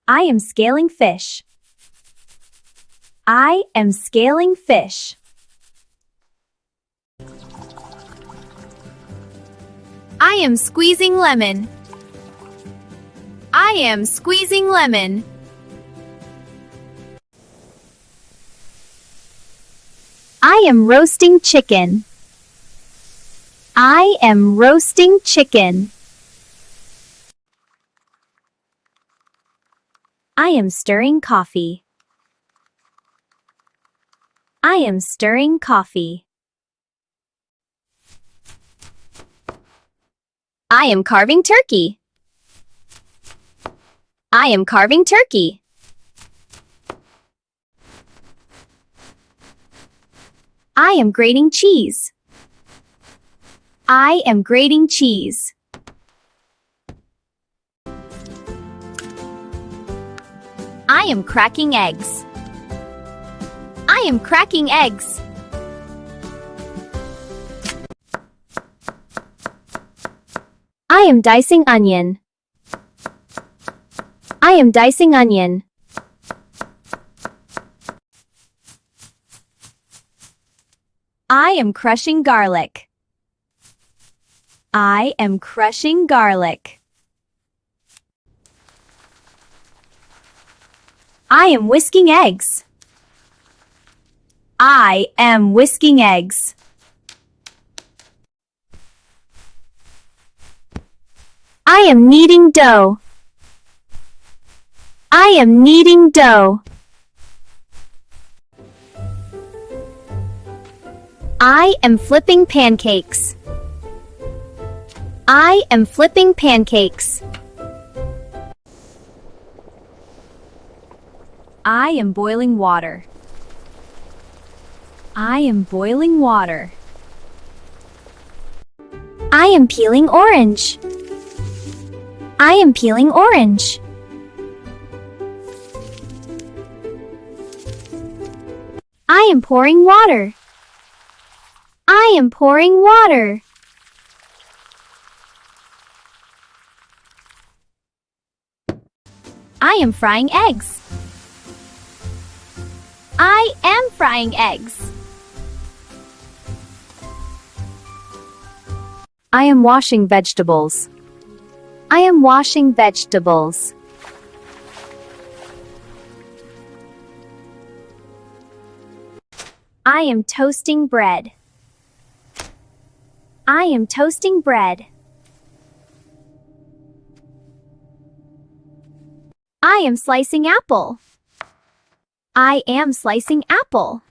I am scaling fish. I am scaling fish. I am squeezing lemon. I am squeezing lemon. I am roasting chicken. I am roasting chicken. I am stirring coffee. I am stirring coffee. I am carving turkey. I am carving turkey. I am grating cheese. I am grating cheese. I am cracking eggs. I am cracking eggs. I am dicing onion. I am dicing onion. I am crushing garlic. I am crushing garlic. I am whisking eggs. I am whisking eggs. I am kneading dough. I am kneading dough. I am flipping pancakes. I am flipping pancakes. I am boiling water. I am boiling water. I am peeling orange. I am peeling orange. I am pouring water. I am pouring water. I am frying eggs. I am frying eggs. I am washing vegetables. I am washing vegetables. I am toasting bread. I am toasting bread. I am slicing apple. I am slicing apple.